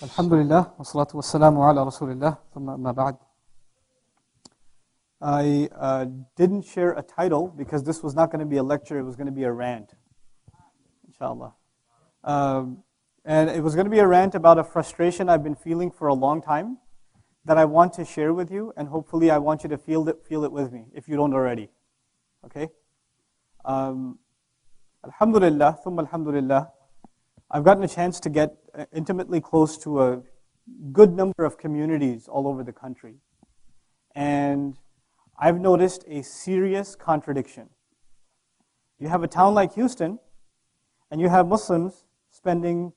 Alhamdulillah, wassalatu wassalamu ala rasulillah, thumma amma ba'd. I didn't share a title because this was not going to be a lecture, it was going to be a rant, inshallah. And it was going to be a rant about a frustration I've been feeling for a long time that I want to share with you, and hopefully I want you to feel it with me, if you don't already. Okay? Alhamdulillah, thumma alhamdulillah, I've gotten a chance to get intimately close to a good number of communities all over the country. And I've noticed a serious contradiction. You have a town like Houston, and you have Muslims spending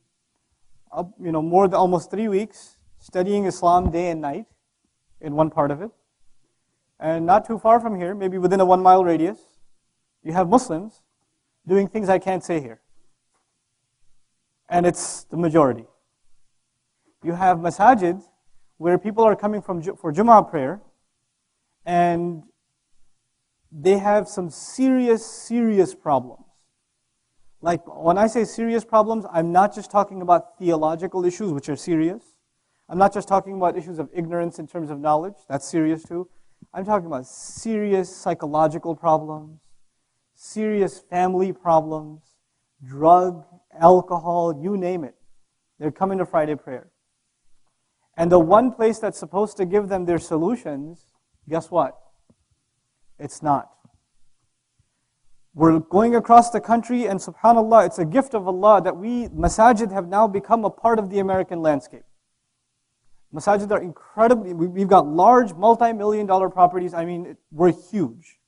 more than almost 3 weeks studying Islam day and night in one part of it. And not too far from here, maybe within a 1 mile radius, you have Muslims doing things I can't say here. And it's the majority. You have masajid where people are coming for Jumu'ah prayer, and they have some serious problems. Like, when I say serious problems, I'm not just talking about theological issues, which are serious. I'm not just talking about issues of ignorance in terms of knowledge. That's serious too. I'm talking about serious psychological problems, serious family problems, drug, alcohol, you name it. They're coming to Friday prayer. And the one place that's supposed to give them their solutions, guess what? It's not. We're going across the country, and subhanAllah, it's a gift of Allah that masajid have now become a part of the American landscape. Masajid are incredibly, we've got large multi-million-dollar properties. I mean, we're huge.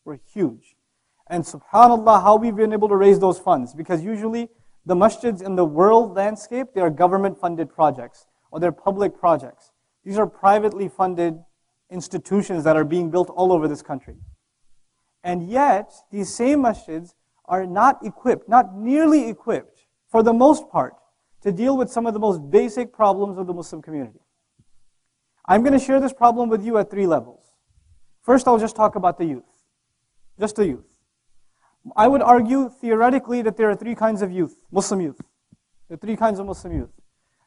And subhanAllah, how we've been able to raise those funds. Because usually, the masjids in the world landscape, they are government-funded projects, or they're public projects. These are privately funded institutions that are being built all over this country. And yet, these same masjids are not equipped, not nearly equipped, for the most part, to deal with some of the most basic problems of the Muslim community. I'm going to share this problem with you at 3 levels. First, I'll just talk about the youth. Just the youth. I would argue, theoretically, that there are 3 kinds of youth, Muslim youth. There are 3 kinds of Muslim youth.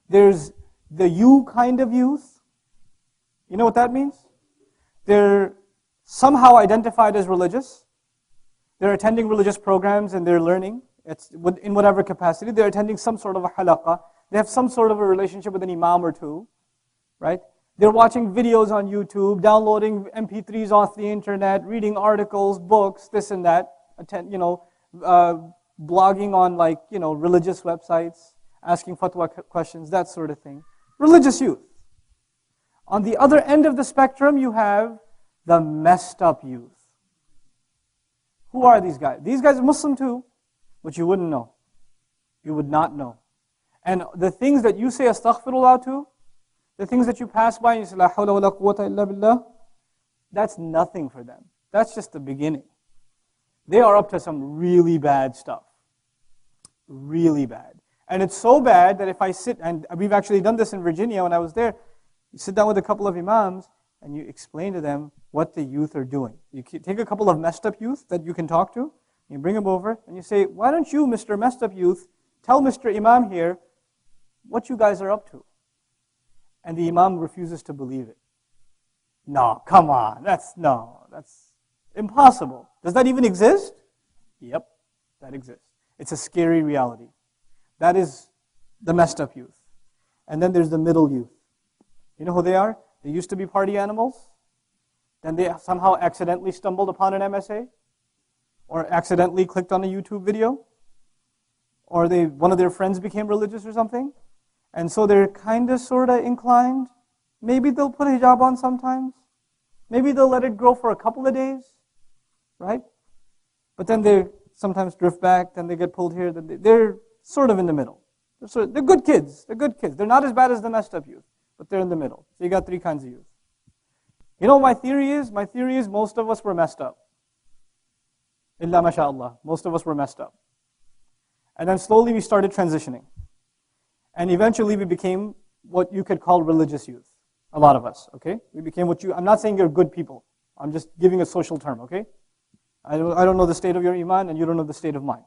There's the you kind of youth. You know what that means? They're somehow identified as religious. They're attending religious programs and they're learning in whatever capacity. They're attending some sort of a halaqah. They have some sort of a relationship with an imam or two, right? They're watching videos on YouTube, downloading MP3s off the internet, reading articles, books, this and that. Blogging on religious websites, asking fatwa questions, that sort of thing. Religious youth. On the other end of the spectrum, you have the messed up youth. Who are these guys? These guys are Muslim too, but you wouldn't know. You would not know. And the things that you say astaghfirullah to, the things that you pass by and you say la hawla wa la quwwata illa billah, that's nothing for them. That's just the beginning. They are up to some really bad stuff. Really bad. And it's so bad that if I sit, and we've actually done this in Virginia when I was there, you sit down with a couple of imams and you explain to them what the youth are doing. You take a couple of messed up youth that you can talk to, you bring them over, and you say, why don't you, Mr. Messed Up Youth, tell Mr. Imam here what you guys are up to? And the imam refuses to believe it. No, come on, that's impossible. Does that even exist? Yep, that exists. It's a scary reality. That is the messed up youth. And then there's the middle youth. You know who they are? They used to be party animals. Then they somehow accidentally stumbled upon an MSA. Or accidentally clicked on a YouTube video. Or one of their friends became religious or something. And so they're kind of, sort of inclined. Maybe they'll put a hijab on sometimes. Maybe they'll let it grow for a couple of days. Right? But then they sometimes drift back, then they get pulled here. They're sort of in the middle. They're good kids. They're good kids. They're not as bad as the messed up youth, but they're in the middle. So you got 3 kinds of youth. You know what my theory is? My theory is most of us were messed up. Illa masha'Allah. Most of us were messed up. And then slowly we started transitioning. And eventually we became what you could call religious youth. A lot of us, okay? We became I'm not saying you're good people. I'm just giving a social term, okay? I don't know the state of your iman, and you don't know the state of mine.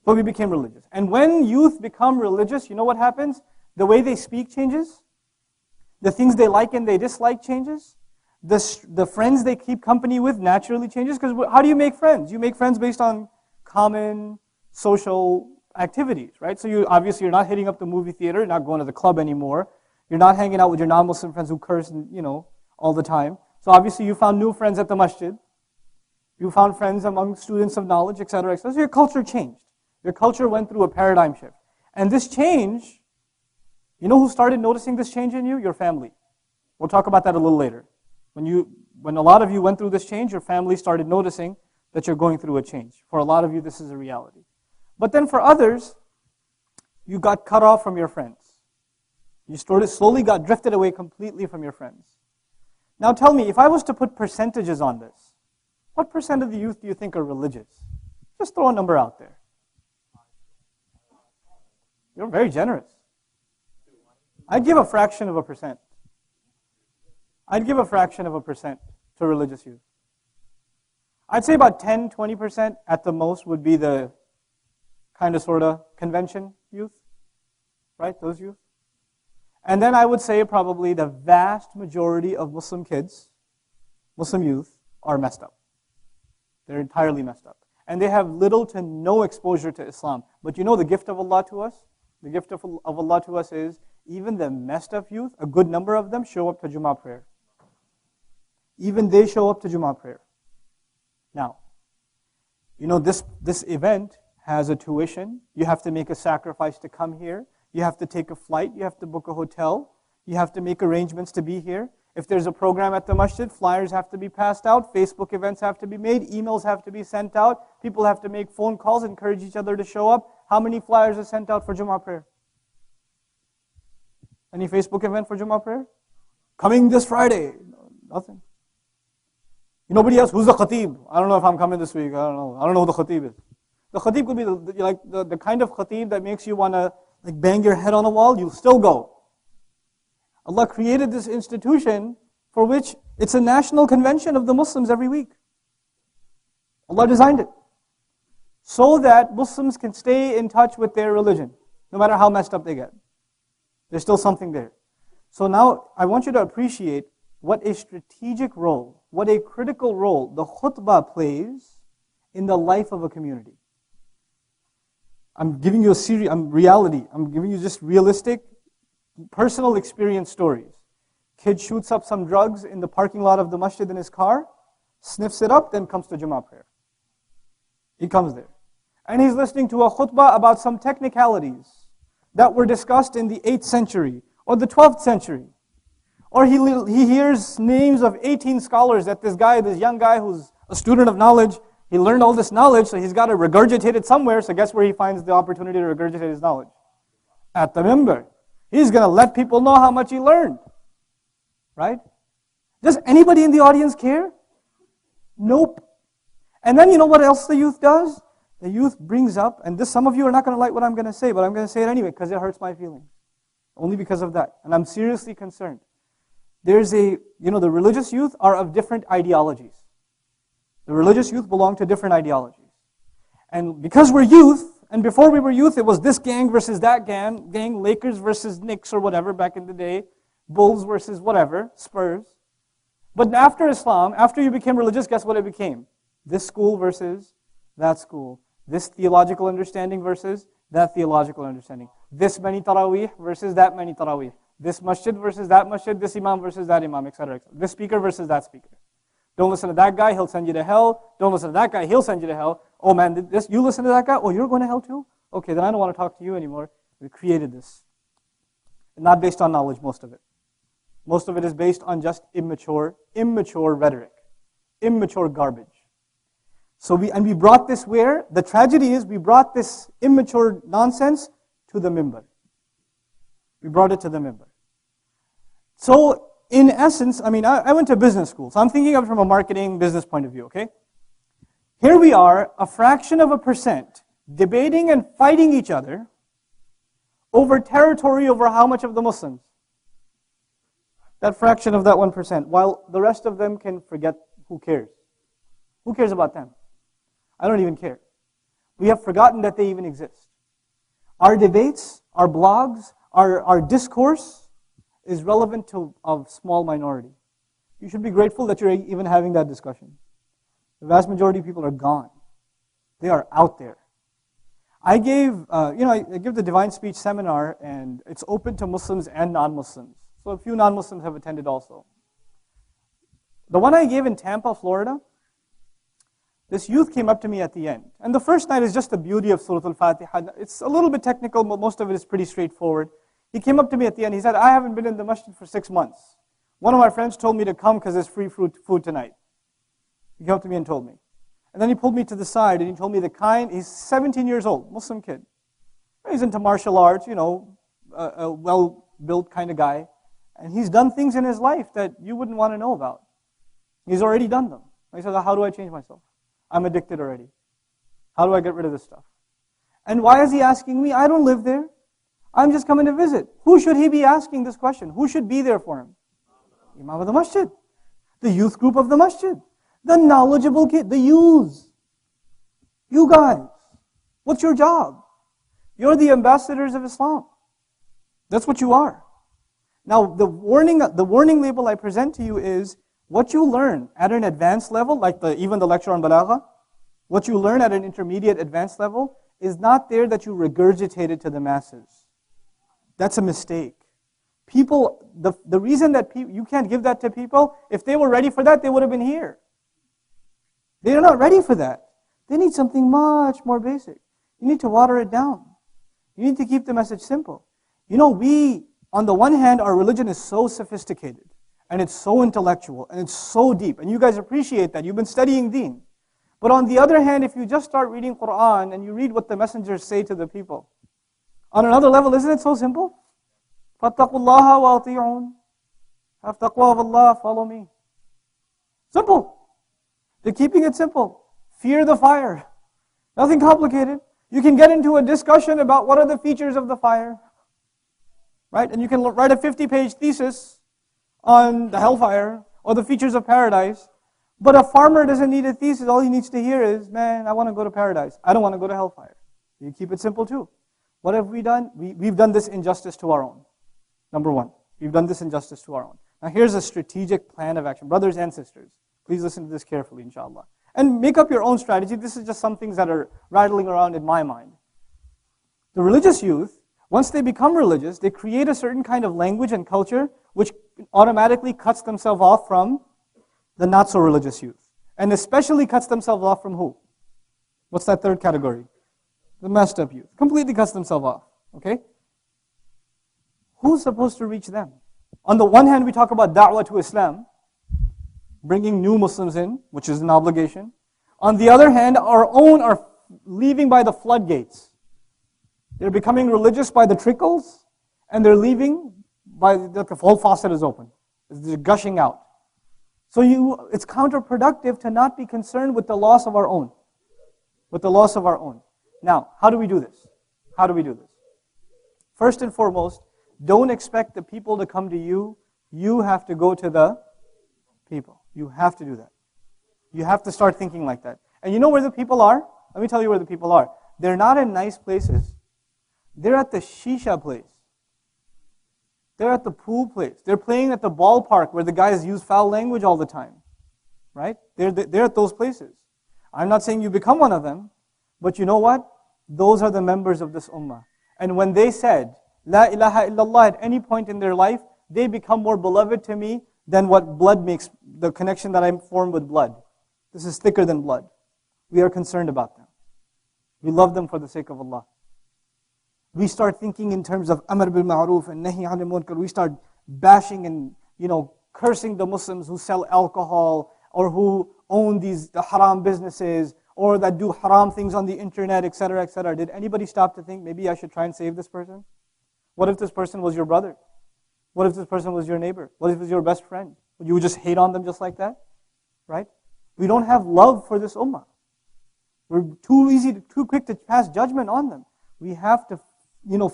But we became religious. And when youth become religious, you know what happens? The way they speak changes. The things they like and they dislike changes. The friends they keep company with naturally changes. Because how do you make friends? You make friends based on common social activities, right? So you're not hitting up the movie theater, you're not going to the club anymore, you're not hanging out with your non-Muslim friends who curse, all the time. So obviously you found new friends at the masjid, you found friends among students of knowledge, etc., etc. So your culture changed. Your culture went through a paradigm shift. And this change, you know who started noticing this change in you? Your family. We'll talk about that a little later. When a lot of you went through this change, your family started noticing that you're going through a change. For a lot of you, this is a reality. But then for others, you got cut off from your friends. You slowly got drifted away completely from your friends. Now tell me, if I was to put percentages on this, what percent of the youth do you think are religious? Just throw a number out there. You're very generous. I'd give a fraction of a percent. I'd give a fraction of a percent to religious youth. I'd say about 10, 20% at the most would be the kind of sort of convention youth, right? Those youth. And then I would say probably the vast majority of Muslim kids, Muslim youth, are messed up. They're entirely messed up. And they have little to no exposure to Islam. But you know the gift of Allah to us? The gift of Allah to us is even the messed up youth, a good number of them show up to Jummah prayer. Even they show up to Jummah prayer. Now, this event has a tuition. You have to make a sacrifice to come here. You have to take a flight. You have to book a hotel. You have to make arrangements to be here. If there's a program at the masjid, flyers have to be passed out. Facebook events have to be made. Emails have to be sent out. People have to make phone calls, encourage each other to show up. How many flyers are sent out for Jummah prayer? Any Facebook event for Jummah prayer? Coming this Friday. Nothing. Nobody else. Who's the khatib? I don't know if I'm coming this week. I don't know who the khatib is. The khatib could be the kind of khatib that makes you want to bang your head on a wall. You'll still go. Allah created this institution for which it's a national convention of the Muslims every week. Allah designed it so that Muslims can stay in touch with their religion, no matter how messed up they get. There's still something there. So now I want you to appreciate what a strategic role, what a critical role the khutbah plays in the life of a community. I'm giving you reality. I'm giving you just realistic, personal experience stories. Kid shoots up some drugs in the parking lot of the masjid in his car, sniffs it up, then comes to Jummah prayer. He comes there. And he's listening to a khutbah about some technicalities that were discussed in the 8th century or the 12th century. Or he hears names of 18 scholars that this young guy who's a student of knowledge, he learned all this knowledge, so he's got to regurgitate it somewhere. So guess where he finds the opportunity to regurgitate his knowledge? At the minbar. He's going to let people know how much he learned. Right? Does anybody in the audience care? Nope. And then you know what else the youth does? The youth brings up, and some of you are not going to like what I'm going to say, but I'm going to say it anyway because it hurts my feelings. Only because of that. And I'm seriously concerned. The religious youth are of different ideologies. The religious youth belong to different ideologies. And because we're youth, and before we were youth, it was this gang versus that gang, Lakers versus Knicks or whatever back in the day, Bulls versus whatever, Spurs. But after Islam, after you became religious, guess what it became? This school versus that school. This theological understanding versus that theological understanding. This many tarawih versus that many tarawih. This masjid versus that masjid, this imam versus that imam, etc. This speaker versus that speaker. Don't listen to that guy, he'll send you to hell. Don't listen to that guy, he'll send you to hell. Oh man, you listen to that guy? Oh, you're going to hell too? Okay, then I don't want to talk to you anymore. We created this. Not based on knowledge, most of it. Most of it is based on just immature rhetoric. Immature garbage. So we brought this where? The tragedy is we brought this immature nonsense to the minbar. We brought it to the minbar. So, in essence, I went to business school, so I'm thinking of it from a marketing business point of view, okay? Here we are, a fraction of a percent, debating and fighting each other over territory over how much of the Muslims? That fraction of that 1%, while the rest of them can forget. Who cares? Who cares about them? I don't even care. We have forgotten that they even exist. Our debates, our blogs, our discourse is relevant to a small minority. You should be grateful that you're even having that discussion. The vast majority of people are gone. They are out there. I give the Divine Speech seminar, and it's open to Muslims and non-Muslims. So a few non-Muslims have attended also. The one I gave in Tampa, Florida, this youth came up to me at the end. And the first night is just the beauty of Surah Al-Fatiha. It's a little bit technical, but most of it is pretty straightforward. He came up to me at the end. He said, I haven't been in the masjid for 6 months. One of my friends told me to come because there's free food tonight. He came up to me and told me. And then he pulled me to the side and he told me he's 17 years old, Muslim kid. He's into martial arts, a well-built kind of guy. And he's done things in his life that you wouldn't want to know about. He's already done them. He said, how do I change myself? I'm addicted already. How do I get rid of this stuff? And why is he asking me? I don't live there. I'm just coming to visit. Who should he be asking this question? Who should be there for him? Imam of the masjid. The youth group of the masjid. The knowledgeable kid. The youths. You guys. What's your job? You're the ambassadors of Islam. That's what you are. Now, the warning label I present to you is what you learn at an advanced level, like even the lecture on Balagha, what you learn at an intermediate advanced level is not there that you regurgitate it to the masses. That's a mistake. People, the reason that you can't give that to people, if they were ready for that, they would have been here. They are not ready for that. They need something much more basic. You need to water it down. You need to keep the message simple. On the one hand, our religion is so sophisticated, and it's so intellectual, and it's so deep, and you guys appreciate that. You've been studying deen. But on the other hand, if you just start reading Quran, and you read what the messengers say to the people, on another level, isn't it so simple? فَاتَّقُوا اللَّهَ وَأَطِيعُونَ. Have taqwa of Allah, follow me. Simple. They're keeping it simple. Fear the fire. Nothing complicated. You can get into a discussion about what are the features of the fire. Right? And you can write a 50-page thesis on the hellfire or the features of paradise. But a farmer doesn't need a thesis. All he needs to hear is, man, I want to go to paradise. I don't want to go to hellfire. You keep it simple too. What have we done? We've done this injustice to our own. Number one, we've done this injustice to our own. Now here's a strategic plan of action. Brothers and sisters, please listen to this carefully, inshallah. And make up your own strategy. This is just some things that are rattling around in my mind. The religious youth, once they become religious, they create a certain kind of language and culture which automatically cuts themselves off from the not-so-religious youth. And especially cuts themselves off from who? What's that third category? The messed up youth. Completely cuts themselves off. Okay? Who's supposed to reach them? On the one hand, we talk about da'wah to Islam, bringing new Muslims in, which is an obligation. On the other hand, our own are leaving by the floodgates. They're becoming religious by the trickles, and they're leaving by the whole faucet is open. It's gushing out. So it's counterproductive to not be concerned with the loss of our own. With the loss of our own. Now, how do we do this? How do we do this? First and foremost, don't expect the people to come to you. You have to go to the people. You have to do that. You have to start thinking like that. And you know where the people are? Let me tell you where the people are. They're not in nice places. They're at the shisha place. They're at the pool place. They're playing at the ballpark where the guys use foul language all the time. Right? They're at those places. I'm not saying you become one of them, but you know what? Those are the members of this ummah. And when they said, La ilaha illallah at any point in their life, they become more beloved to me than what blood makes, the connection that I form with blood. This is thicker than blood. We are concerned about them. We love them for the sake of Allah. We start thinking in terms of amr bil ma'ruf and nahi anil munkar. We start bashing and cursing the Muslims who sell alcohol or who own the haram businesses or that do haram things on the internet, etc., etc. Did anybody stop to think, maybe I should try and save this person? What if this person was your brother? What if this person was your neighbor? What if it was your best friend? Would you just hate on them just like that? Right? We don't have love for this ummah. We're too quick to pass judgment on them. We have to,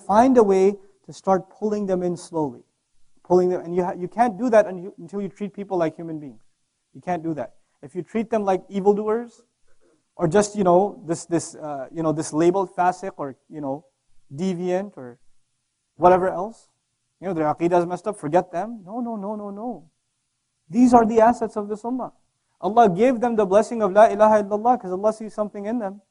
find a way to start pulling them in slowly. Pulling them, and you can't do that until you treat people like human beings. You can't do that. If you treat them like evildoers, or just, this labeled fasiq or, deviant or whatever else. Their aqidah is messed up, forget them. No, no, no, no, no. These are the assets of this ummah. Allah gave them the blessing of La ilaha illallah because Allah sees something in them.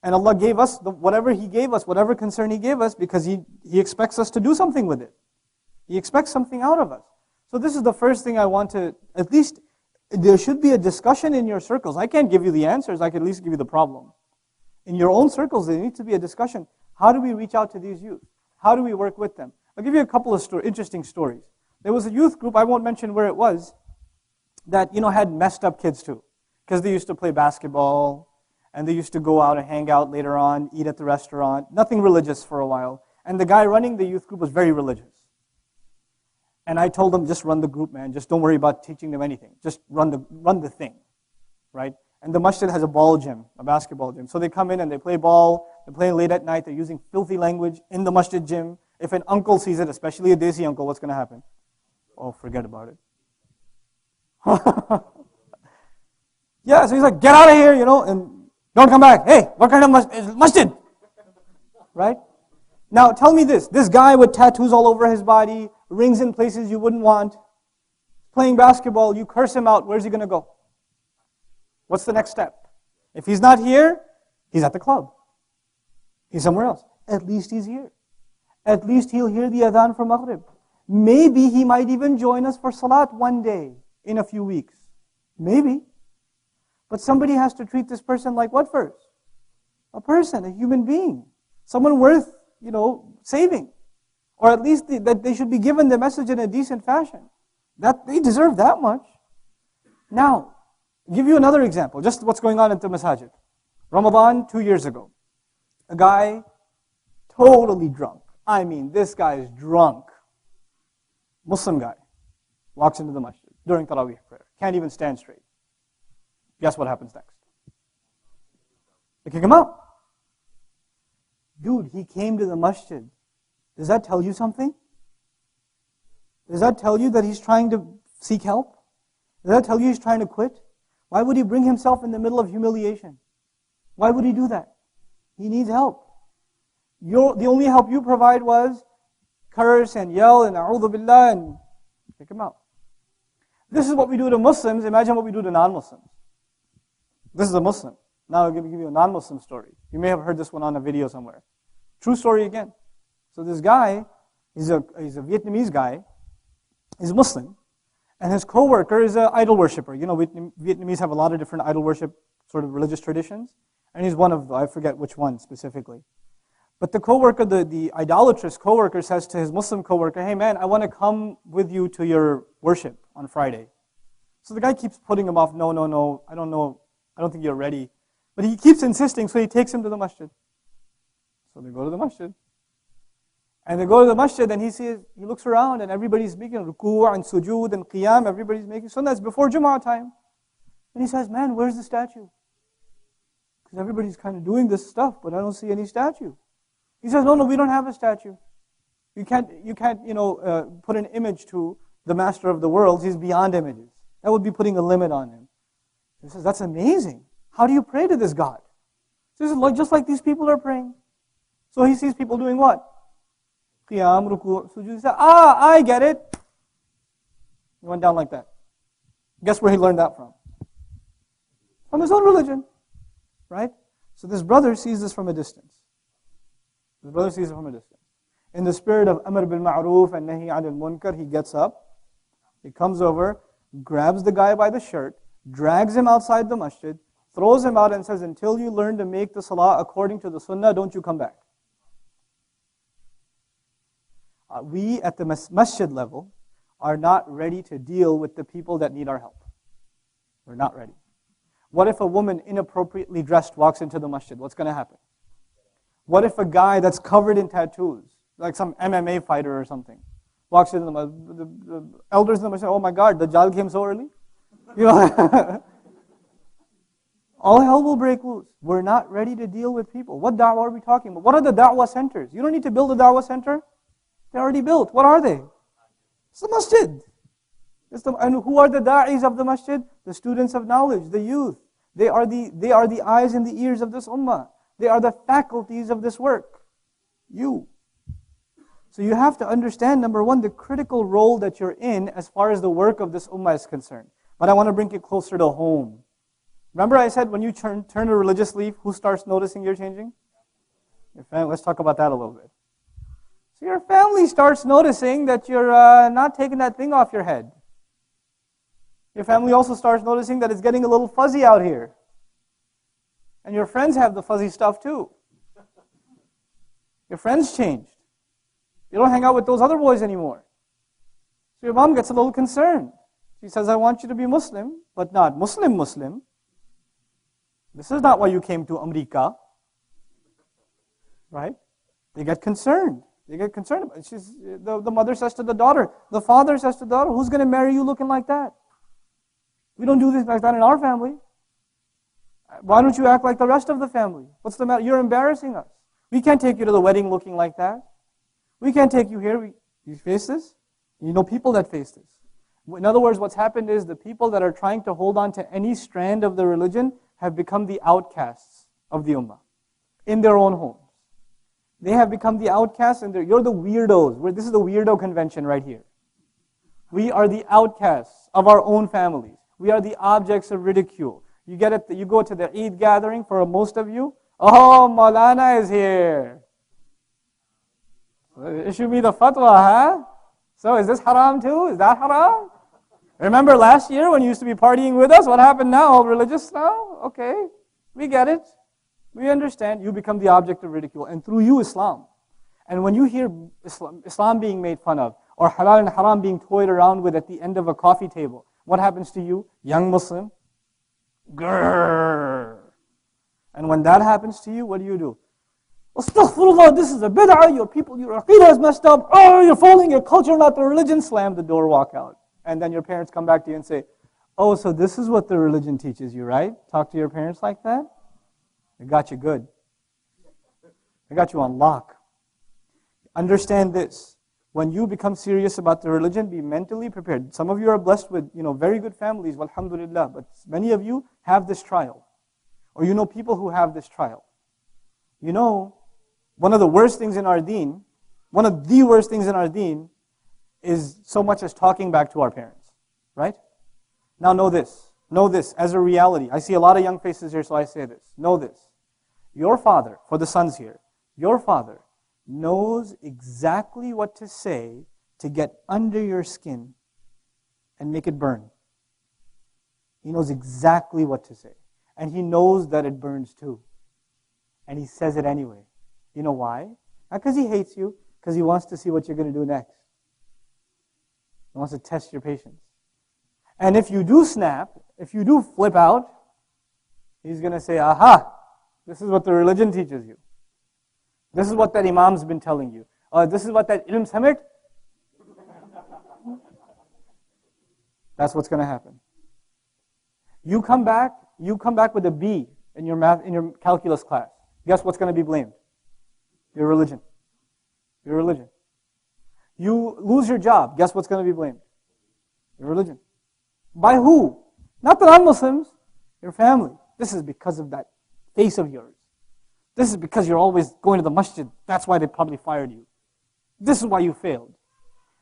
And Allah gave us whatever He gave us, whatever concern He gave us, because He expects us to do something with it. He expects something out of us. So this is the first thing I want to, at least, there should be a discussion in your circles. I can't give you the answers, I can at least give you the problem. In your own circles, there needs to be a discussion. How do we reach out to these youth? How do we work with them? I'll give you a couple of interesting stories. There was a youth group, I won't mention where it was, that had messed up kids too. Because they used to play basketball, and they used to go out and hang out later on, eat at the restaurant, nothing religious for a while. And the guy running the youth group was very religious. And I told them, just run the group, man. Just don't worry about teaching them anything. Just run the thing, right? And the masjid has a ball gym, a basketball gym. So they come in and they play ball, they're playing late at night, they're using filthy language in the masjid gym. If an uncle sees it, especially a desi uncle, what's going to happen? Oh, forget about it. Yeah, so he's like, get out of here, and don't come back. Hey, what kind of masjid? Right? Now, tell me this guy with tattoos all over his body, rings in places you wouldn't want, playing basketball, you curse him out, where's he going to go? What's the next step? If he's not here, he's at the club. He's somewhere else. At least he's here. At least he'll hear the adhan for Maghrib. Maybe he might even join us for Salat one day in a few weeks. Maybe. But somebody has to treat this person like what first? A person, a human being. Someone worth, saving. Or at least that they should be given the message in a decent fashion. That they deserve that much. Now, I'll give you another example, just what's going on at the masajid. Ramadan 2 years ago. A guy, totally drunk. I mean, this guy is drunk. Muslim guy, walks into the masjid during Taraweeh prayer. Can't even stand straight. Guess what happens next? They kick him out. Dude, he came to the masjid. Does that tell you something? Does that tell you that he's trying to seek help? Does that tell you he's trying to quit? Why would he bring himself in the middle of humiliation? Why would he do that? He needs help. The only help you provide was curse and yell and a'udhu billah and kick him out. This is what we do to Muslims. Imagine what we do to non-Muslims. This is a Muslim. Now I'll give you a non-Muslim story. You may have heard this one on a video somewhere. True story again. So this guy, he's a Vietnamese guy. He's Muslim. And his co-worker is an idol worshiper. Vietnamese have a lot of different idol worship sort of religious traditions. And he's one of, I forget which one specifically. But the co-worker, the idolatrous co-worker says to his Muslim co-worker, hey man, I want to come with you to your worship on Friday. So the guy keeps putting him off, no, I don't know, I don't think you're ready. But he keeps insisting, so he takes him to the masjid. So they go to the masjid. And they go to the masjid and he looks around and everybody's making ruku' and sujood and qiyam, everybody's making sunnah. It's before Jumu'ah time. And he says, man, where's the statue? Because everybody's kind of doing this stuff, but I don't see any statue. He says, no, we don't have a statue. You can't, put an image to the master of the world. He's beyond images. That would be putting a limit on him. He says, that's amazing. How do you pray to this God? He says, just like these people are praying. So he sees people doing what? Qiyam, ruku', sujood. He said, I get it. He went down like that. Guess where he learned that from? From his own religion. Right? So this brother sees this from a distance. His brother sees it from a distance. In the spirit of Amr bil Ma'ruf and Nahi Anil Munkar, he gets up, he comes over, grabs the guy by the shirt, drags him outside the masjid, throws him out and says, until you learn to make the salah according to the sunnah, don't you come back. We at the masjid level are not ready to deal with the people that need our help. We're not ready. What if a woman inappropriately dressed walks into the masjid? What's going to happen? What if a guy that's covered in tattoos, like some MMA fighter or something, walks into the masjid? The elders in the masjid say, oh my God, the Dajjal came so early? All hell will break loose. We're not ready to deal with people. What da'wah are we talking about? What are the da'wah centers? You don't need to build a da'wah center. They're already built. What are they? It's the masjid. And who are the da'is of the masjid? The students of knowledge, the youth. They are the eyes and the ears of this ummah. They are the faculties of this work. You. So you have to understand, number one, the critical role that you're in as far as the work of this ummah is concerned. But I want to bring it closer to home. Remember I said when you turn a religious leaf, who starts noticing you're changing? Your family. Let's talk about that a little bit. So your family starts noticing that you're not taking that thing off your head. Your family also starts noticing that it's getting a little fuzzy out here. And your friends have the fuzzy stuff too. Your friends changed. You don't hang out with those other boys anymore. So your mom gets a little concerned. She says, I want you to be Muslim, but not Muslim. This is not why you came to America. Right? They get concerned. The mother says to the daughter, the father says to the daughter, who's going to marry you looking like that? We don't do this like that in our family. Why don't you act like the rest of the family? What's the matter? You're embarrassing us. We can't take you to the wedding looking like that. We can't take you here. You face this? You know people that face this. In other words, what's happened is the people that are trying to hold on to any strand of the religion have become the outcasts of the ummah in their own homes. They have become the outcasts, and you're the weirdos. This is the weirdo convention right here. We are the outcasts of our own families. We are the objects of ridicule. You go to the Eid gathering for most of you. Oh, Maulana is here. Issue me the fatwa, huh? So is this haram too? Is that haram? Remember last year when you used to be partying with us? What happened now? All religious now? Okay, we get it. We understand. You become the object of ridicule. And through you, Islam. And when you hear Islam being made fun of, or halal and haram being toyed around with at the end of a coffee table, what happens to you? Young Muslim? Grrr. And when that happens to you, what do? Astaghfirullah, this is a bid'ah, your aqidah is messed up, oh, you're following your culture, not the religion, slam the door, walk out. And then your parents come back to you and say, oh, so this is what the religion teaches you, right? Talk to your parents like that? I got you good. I got you on lock. Understand this. When you become serious about the religion, be mentally prepared. Some of you are blessed with, very good families, alhamdulillah, but many of you have this trial. Or you know people who have this trial. One of the worst things in our deen, is so much as talking back to our parents. Right? Now know this as a reality. I see a lot of young faces here, so I say this. Know this. Your father, for the sons here, your father knows exactly what to say to get under your skin and make it burn. He knows exactly what to say. And he knows that it burns too. And he says it anyway. You know why? Not because he hates you, because he wants to see what you're going to do next. He wants to test your patience. And if you do snap, if you do flip out, he's going to say, aha, this is what the religion teaches you. This is what that imam's been telling you. This is what that ilm samit. That's what's going to happen. You come back with a B in your calculus class. Guess what's going to be blamed? Your religion. Your religion. You lose your job. Guess what's going to be blamed? Your religion. By who? Not the non-Muslims. Your family. This is because of that face of yours. This is because you're always going to the masjid. That's why they probably fired you. This is why you failed.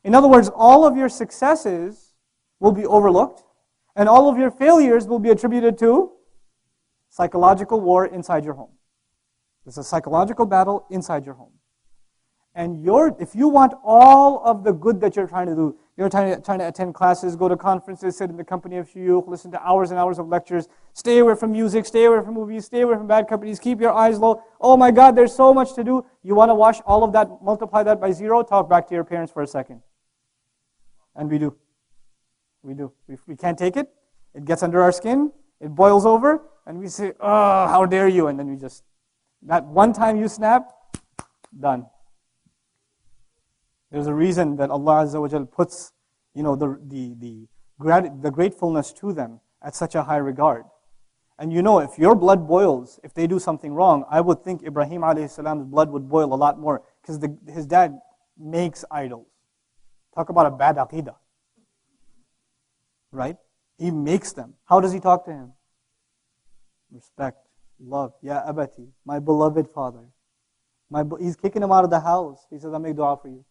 In other words, all of your successes will be overlooked, and all of your failures will be attributed to psychological war inside your home. It's a psychological battle inside your home. And if you want all of the good that you're trying to do, you're trying to attend classes, go to conferences, sit in the company of shuyukh, listen to hours and hours of lectures, stay away from music, stay away from movies, stay away from bad companies, keep your eyes low. Oh my God, there's so much to do. You want to wash all of that, multiply that by 0, talk back to your parents for a second. And we do. We do. We can't take it. It gets under our skin. It boils over. And we say, oh, how dare you? And then we just, that one time you snap, done. There's a reason that Allah Azza wa Jal puts, the gratefulness to them at such a high regard. And if your blood boils, if they do something wrong, I would think Ibrahim alayhi salam's blood would boil a lot more because his dad makes idols. Talk about a bad aqidah. Right? He makes them. How does he talk to him? Respect, love. Ya abati, my beloved father. He's kicking him out of the house. He says, I'll make dua for you.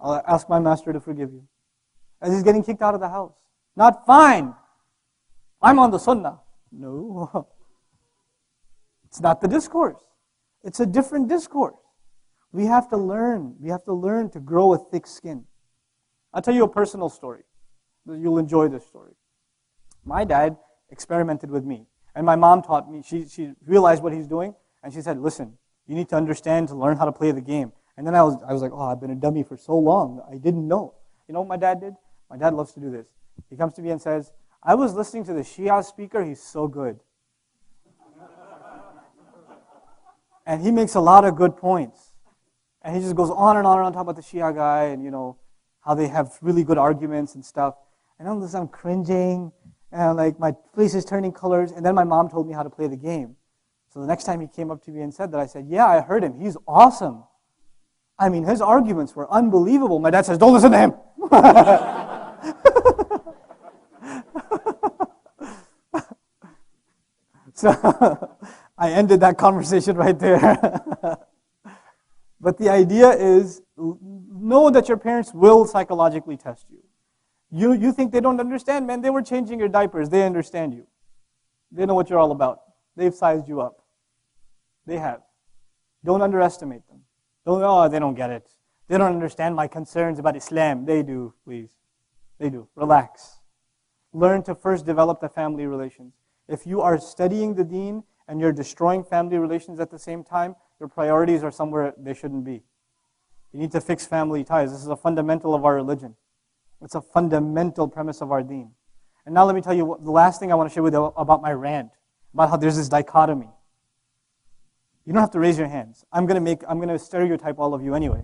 I'll ask my master to forgive you. As he's getting kicked out of the house. Not fine. I'm on the sunnah. No. It's not the discourse. It's a different discourse. We have to learn. We have to learn to grow a thick skin. I'll tell you a personal story. You'll enjoy this story. My dad experimented with me. And my mom taught me. She realized what he's doing. And she said, listen, you need to understand to learn how to play the game. And then I was like, oh, I've been a dummy for so long. I didn't know. You know what my dad did? My dad loves to do this. He comes to me and says, I was listening to the Shia speaker. He's so good. And he makes a lot of good points. And he just goes on and on talking about the Shia guy and, how they have really good arguments and stuff. And I'm cringing, and my face is turning colors. And then my mom told me how to play the game. So the next time he came up to me and said that, I said, yeah, I heard him. He's awesome. I mean, his arguments were unbelievable. My dad says, don't listen to him. So I ended that conversation right there. But the idea is, know that your parents will psychologically test you. You think they don't understand? Man, they were changing your diapers. They understand you. They know what you're all about. They've sized you up. They have. Don't underestimate them. They don't get it. They don't understand my concerns about Islam. They do, please. They do. Relax. Learn to first develop the family relations. If you are studying the deen and you're destroying family relations at the same time, your priorities are somewhere they shouldn't be. You need to fix family ties. This is a fundamental of our religion. It's a fundamental premise of our deen. And now let me tell you the last thing I want to share with you about my rant, about how there's this dichotomy. You don't have to raise your hands. I'm going to stereotype all of you anyway.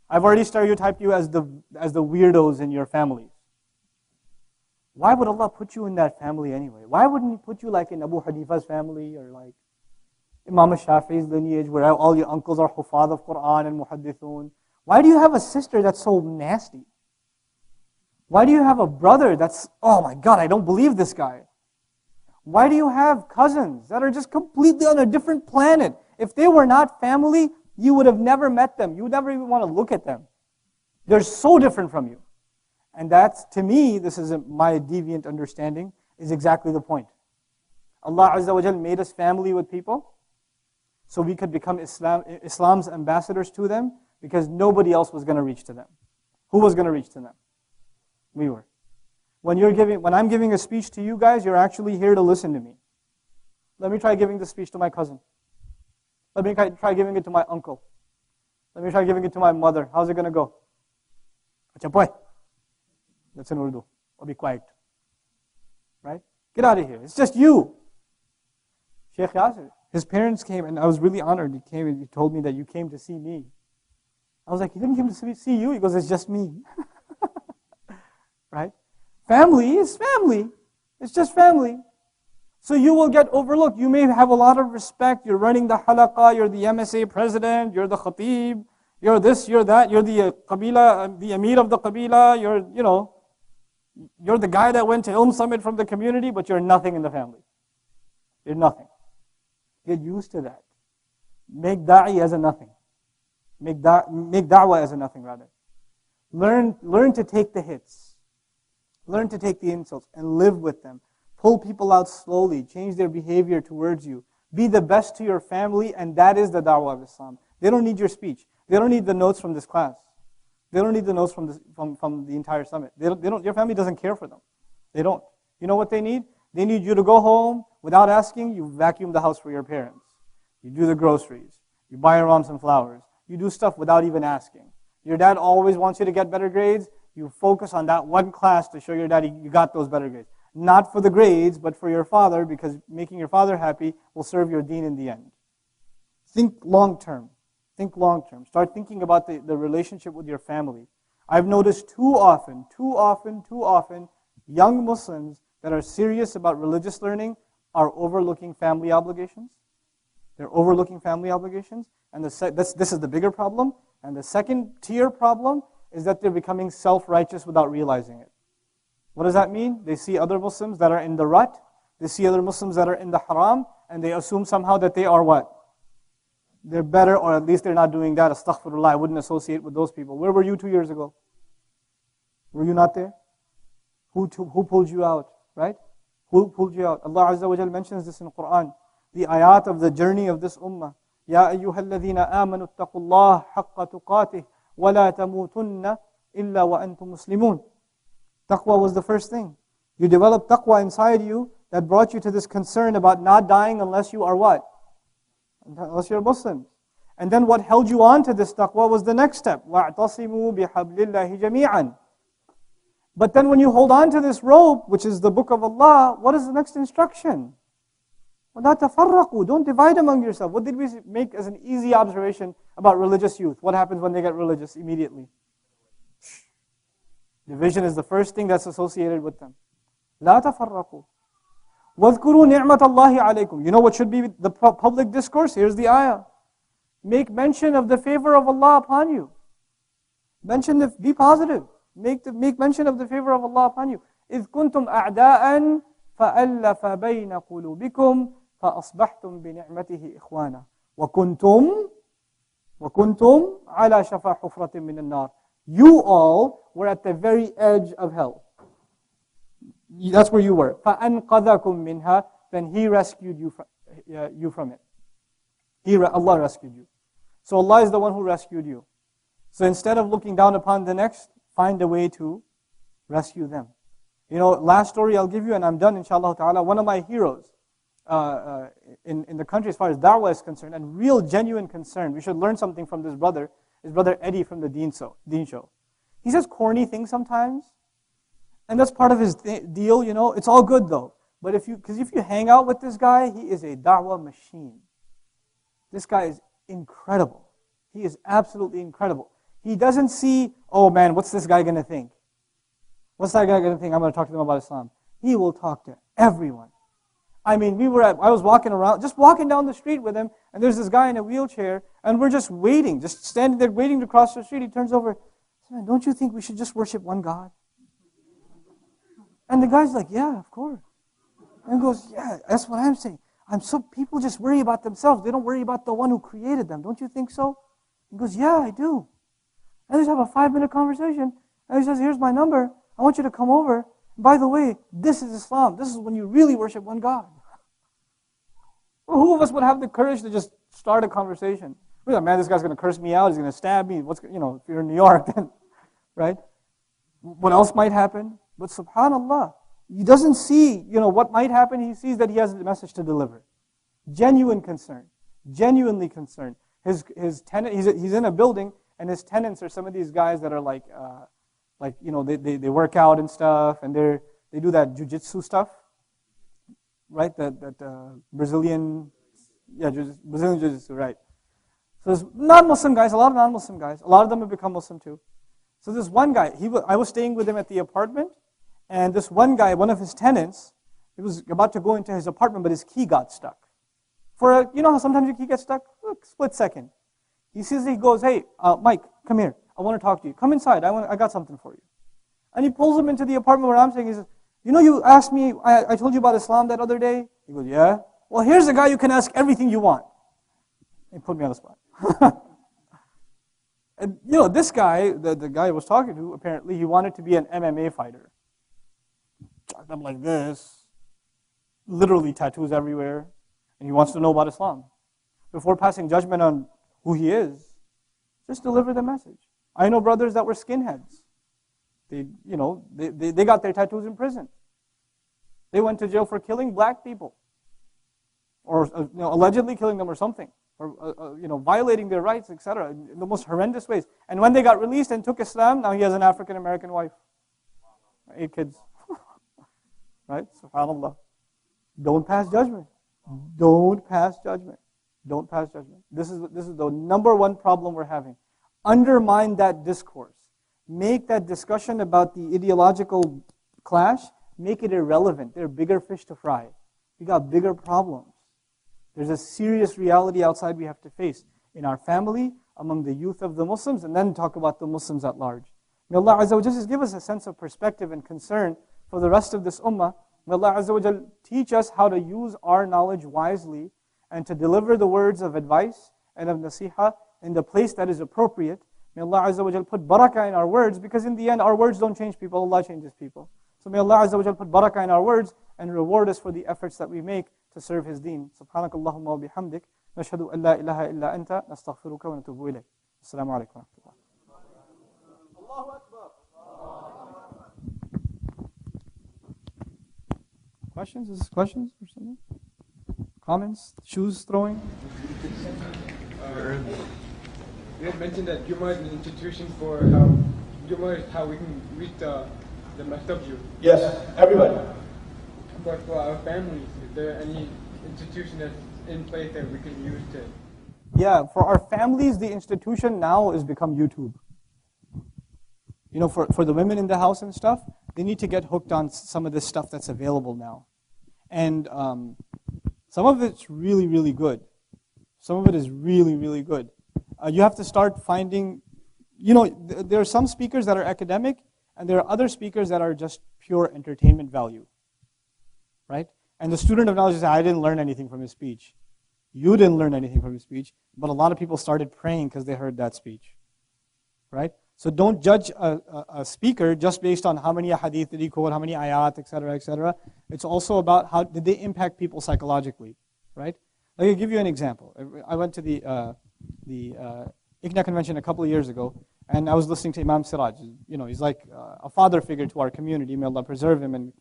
I've already stereotyped you as the weirdos in your families. Why would Allah put you in that family anyway? Why wouldn't He put you like in Abu Hanifa's family or like Imam Shafi'i's lineage where all your uncles are hufad of Quran and muhaddithun? Why do you have a sister that's so nasty? Why do you have a brother that's, oh my God, I don't believe this guy? Why do you have cousins that are just completely on a different planet? If they were not family, you would have never met them. You would never even want to look at them. They're so different from you. And that's, to me, this is my deviant understanding, is exactly the point. Allah Azza wa Jal made us family with people so we could become Islam's ambassadors to them because nobody else was going to reach to them. Who was going to reach to them? We were. When I'm giving a speech to you guys, you're actually here to listen to me. Let me try giving the speech to my cousin. Let me try giving it to my uncle. Let me try giving it to my mother. How's it going to go? Acha boy. That's in Urdu. Or be quiet. Right? Get out of here. It's just you. Sheikh Yasir, his parents came, and I was really honored. He came and he told me that you came to see me. I was like, he didn't come to see you. He goes, it's just me. Right? Family is family. It's just family. So you will get overlooked. You may have a lot of respect. You're running the halaqah. You're the MSA president. You're the khatib. You're this, you're that. You're the qabila, the emir of the qabila. You're the guy that went to Ilm Summit from the community, but you're nothing in the family. You're nothing. Get used to that. Make da'i as a nothing. Make da'wah as a nothing, rather. Learn to take the hits. Learn to take the insults and live with them. Pull people out slowly. Change their behavior towards you. Be the best to your family, and that is the da'wah of Islam. They don't need your speech. They don't need the notes from this class. They don't need the notes from the entire summit. Your family doesn't care for them. They don't. You know what they need? They need you to go home without asking. You vacuum the house for your parents. You do the groceries. You buy your mom some flowers. You do stuff without even asking. Your dad always wants you to get better grades. You focus on that one class to show your daddy you got those better grades. Not for the grades, but for your father, because making your father happy will serve your deen in the end. Think long term. Think long term. Start thinking about the relationship with your family. I've noticed too often, young Muslims that are serious about religious learning are overlooking family obligations. They're overlooking family obligations. And this is the bigger problem. And the second tier problem is that they're becoming self-righteous without realizing it. What does that mean? They see other Muslims that are in the rut. They see other Muslims that are in the haram. And they assume somehow that they are what? They're better, or at least they're not doing that. Astaghfirullah, I wouldn't associate with those people. Where were you 2 years ago? Were you not there? Who pulled you out, right? Who pulled you out? Allah Azza wa Jal mentions this in the Quran. The ayat of the journey of this ummah. يَا أَيُّهَا الَّذِينَ آمَنُوا اتَّقُوا اللَّهَ حَقَّ تُقَاتِهِ وَلَا تَمُوتُنَّ إِلَّا وَأَنْتُمْ مُسْلِمُونَ. Taqwa was the first thing. You developed taqwa inside you that brought you to this concern about not dying unless you are what? Unless you're Muslim. And then what held you on to this taqwa was the next step. وَاعْتَصِمُوا بِحَبْلِ اللَّهِ جَمِيعًا. But then when you hold on to this rope, which is the book of Allah, what is the next instruction? وَلَا تَفَرَّقُوا. Don't divide among yourself. What did we make as an easy observation about religious youth? What happens when they get religious immediately? Division is the first thing that's associated with them. لَا تَفَرَّقُوا. وَاذْكُرُوا نِعْمَةَ اللَّهِ عَلَيْكُمْ. You know what should be the public discourse? Here's the ayah. Make mention of the favor of Allah upon you. Be positive. Make mention of the favor of Allah upon you. إِذْ كُنْتُمْ أَعْدَاءً فَأَلَّفَ بَيْنَ قُلُوبِكُمْ فَأَصْبَحْتُمْ بِنِعْمَتِهِ إِخْوَانًا وَكُنْتُمْ عَلَى شَفَا حُفْرَةٍ مِّنَ النَّارِ. You all were at the very edge of hell. That's where you were. فَأَنْقَذَكُمْ مِنْهَا. Then He rescued you from it. Allah rescued you. So Allah is the one who rescued you. So instead of looking down upon the next, find a way to rescue them. You know, last story I'll give you, and I'm done, inshallah ta'ala. One of my heroes in the country as far as da'wah is concerned, and real genuine concern. We should learn something from this brother, his brother Eddie from the Deen Show. He says corny things sometimes, and that's part of his deal, you know. It's all good though. But if you hang out with this guy, he is a da'wah machine. This guy is incredible. He is absolutely incredible. He doesn't see, oh man, what's this guy going to think? What's that guy going to think? I'm going to talk to them about Islam. He will talk to everyone. I mean, I was walking around, just walking down the street with him, and there's this guy in a wheelchair, and we're just waiting, just standing there waiting to cross the street. He turns over, man, don't you think we should just worship one God? And the guy's like, yeah, of course. And he goes, yeah, that's what I'm saying. People just worry about themselves. They don't worry about the one who created them. Don't you think so? He goes, yeah, I do. And they just have a 5-minute conversation. And he says, here's my number. I want you to come over. By the way, this is Islam. This is when you really worship one God. Well, who of us would have the courage to just start a conversation? We're like, man, this guy's going to curse me out. He's going to stab me. If you're in New York, then, right? What else might happen? But subhanAllah, he doesn't see, what might happen. He sees that he has a message to deliver. Genuine concern. Genuinely concerned. His tenant, he's in a building, and his tenants are some of these guys that are they work out and stuff, and they do that jiu-jitsu stuff, right? That Brazilian jiu-jitsu, right? So there's non-Muslim guys, a lot of non-Muslim guys. A lot of them have become Muslim too. So this one guy, I was staying with him at the apartment, and this one guy, one of his tenants, he was about to go into his apartment, but his key got stuck. You know how sometimes your key gets stuck? Look, split second. He goes, hey, Mike, come here. I want to talk to you. Come inside. I got something for you. And he pulls him into the apartment where I'm staying. He says, you asked me, I told you about Islam that other day? He goes, yeah. Well, here's a guy you can ask everything you want. He put me on the spot. And this guy, the guy I was talking to, apparently he wanted to be an MMA fighter. Chopped up like this. Literally tattoos everywhere. And he wants to know about Islam. Before passing judgment on who he is, just deliver the message. I know brothers that were skinheads. They got their tattoos in prison. They went to jail for killing black people, or allegedly killing them or something, or violating their rights, etc. In the most horrendous ways. And when they got released and took Islam, now he has an African American wife, 8 kids. Right? Subhanallah. Don't pass judgment. Don't pass judgment. Don't pass judgment. This is the number one problem we're having. Undermine that discourse. Make that discussion about the ideological clash, make it irrelevant. There are bigger fish to fry. We got bigger problems. There's a serious reality outside we have to face in our family, among the youth of the Muslims, and then talk about the Muslims at large. May Allah Azza wa Jal just give us a sense of perspective and concern for the rest of this ummah. May Allah Azza wa Jal teach us how to use our knowledge wisely and to deliver the words of advice and of nasiha in the place that is appropriate. May Allah Azza wa Jal put barakah in our words, because in the end our words don't change people, Allah changes people. So may Allah Azza wa Jal put barakah in our words and reward us for the efforts that we make to serve His deen. Subhanakallahumma wa bihamdik. Nashhadu an la ilaha illa anta. Nastaghfiruka wa natubu ilayk. Assalamu alaikum wa rahmatullah. Allahu Akbar. Questions? Is this questions or something? Comments? Shoes throwing? You had mentioned that Jummah is an institution for how we can reach the Mastabju. Yes, everybody. But for our families, is there any institution that's in place that we can use to? Yeah, for our families, the institution now has become YouTube. You know, for the women in the house and stuff, they need to get hooked on some of this stuff that's available now. And some of it's really, really good. Some of it is really, really good. You have to start finding, you know, there are some speakers that are academic, and there are other speakers that are just pure entertainment value, right? And the student of knowledge says, I didn't learn anything from his speech. You didn't learn anything from his speech, but a lot of people started praying because they heard that speech, right? So don't judge a speaker just based on how many hadith did he quote, how many ayat, etc., etc. It's also about how did they impact people psychologically, right? Let me give you an example. I went to the ICNA convention a couple of years ago, and I was listening to Imam Siraj. You know, he's like a father figure to our community. May Allah preserve him and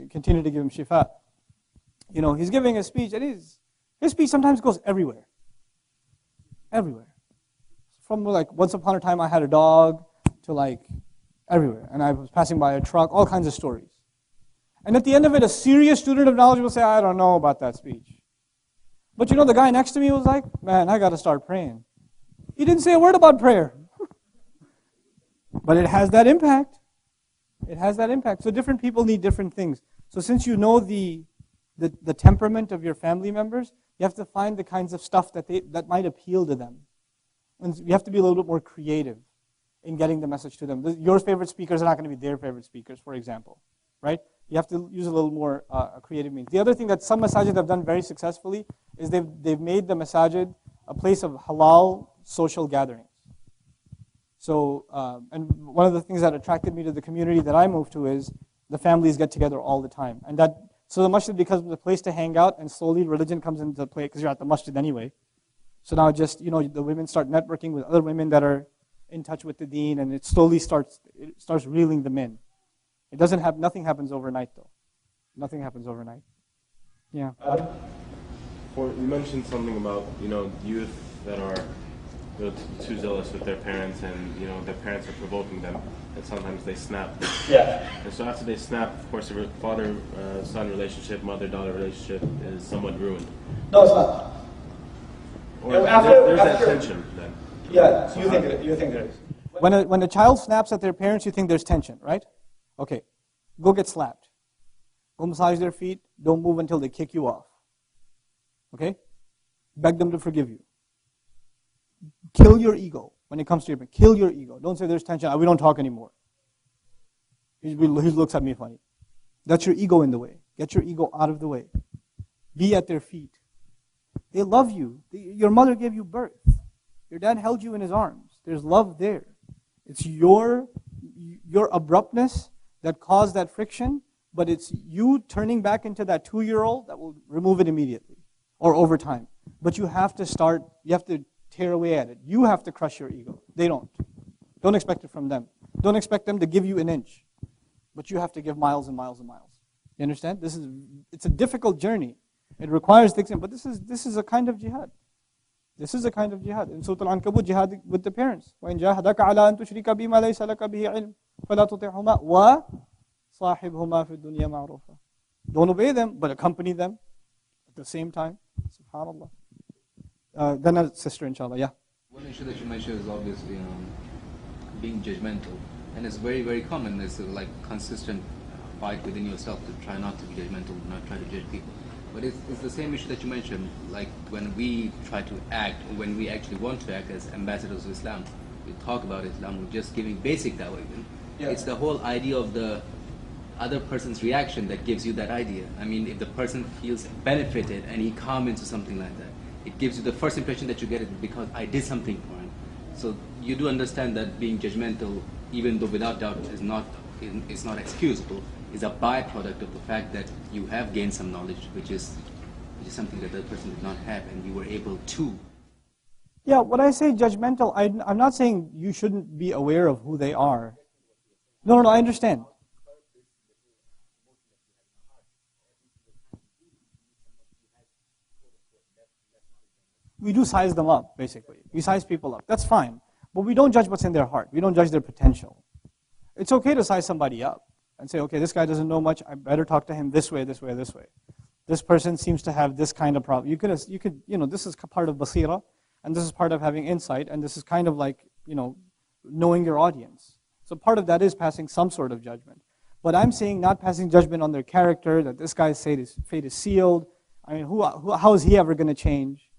continue to give him shifa. You know, he's giving a speech, and his speech sometimes goes everywhere. Everywhere. From like, once upon a time I had a dog, to like everywhere. And I was passing by a truck, all kinds of stories. And at the end of it, a serious student of knowledge will say, I don't know about that speech. But you know, the guy next to me was like, man, I got to start praying. He didn't say a word about prayer. But it has that impact. It has that impact. So different people need different things. So since you know the temperament of your family members, you have to find the kinds of stuff that might appeal to them. And you have to be a little bit more creative in getting the message to them. Your favorite speakers are not going to be their favorite speakers, for example, right? You have to use a little more creative means. The other thing that some masajid have done very successfully is they've made the masajid a place of halal social gatherings. So, and one of the things that attracted me to the community that I moved to is the families get together all the time. And so the masjid becomes a place to hang out, and slowly religion comes into play because you're at the masjid anyway. So now just, you know, the women start networking with other women that are in touch with the deen, and it slowly starts reeling them in. Nothing happens overnight though. Nothing happens overnight. Yeah. You mentioned something about, you know, youth that are too zealous with their parents, and you know their parents are provoking them, and sometimes they snap. Yeah. And so after they snap, of course, the father-son relationship, mother-daughter relationship is somewhat ruined. No, it's not. Or there's that tension then. Yeah, so you think there is. When a child snaps at their parents, you think there's tension, right? Okay, go get slapped. Go massage their feet. Don't move until they kick you off. Okay? Beg them to forgive you. Kill your ego when it comes to your parents. Kill your ego. Don't say there's tension. We don't talk anymore. He looks at me funny. That's your ego in the way. Get your ego out of the way. Be at their feet. They love you. Your mother gave you birth. Your dad held you in his arms. There's love there. It's your abruptness that caused that friction, but it's you turning back into that 2-year-old that will remove it immediately or over time. But you have to tear away at it. You have to crush your ego. They don't. Don't expect it from them. Don't expect them to give you an inch, but you have to give miles and miles and miles. You understand? It's a difficult journey. It requires thick skin, but this is a kind of jihad. This is a kind of jihad. In Surah Al-Ankabut, jihad with the parents. وَإِنْ جَاهَدَكَ عَلَىٰ أَن تُشْرِكَ بِمَا لَيْسَ لَكَ بِهِ عِلْمٍ فَلَا تُطِعْهُمَا وَصَاحِبْهُمَا فِي الدُّنْيَا مَعْرُوفًا. Don't obey them, but accompany them at the same time. SubhanAllah. Then a sister, inshallah. Yeah. One issue that you mentioned is obviously being judgmental. And it's very, very common. It's like consistent fight within yourself to try not to be judgmental, not try to judge people. But it's the same issue that you mentioned, like when we try to act, or when we actually want to act as ambassadors of Islam, we talk about Islam, we're just giving basic dawah even. Yeah. It's the whole idea of the other person's reaction that gives you that idea. I mean, if the person feels benefited and he comes into something like that, it gives you the first impression that you get it because I did something for him. So you do understand that being judgmental, even though without doubt is not excusable, is a byproduct of the fact that you have gained some knowledge, which is something that the person did not have, and you were able to. Yeah, when I say judgmental, I'm not saying you shouldn't be aware of who they are. No, I understand. We do size them up, basically. We size people up. That's fine. But we don't judge what's in their heart. We don't judge their potential. It's okay to size somebody up and say, okay, this guy doesn't know much. I better talk to him this way, this way, this way. This person seems to have this kind of problem. You could, this is part of basira, and this is part of having insight, and this is kind of like, knowing your audience. So part of that is passing some sort of judgment. But I'm saying not passing judgment on their character, that this guy's fate is sealed. I mean, how is he ever going to change?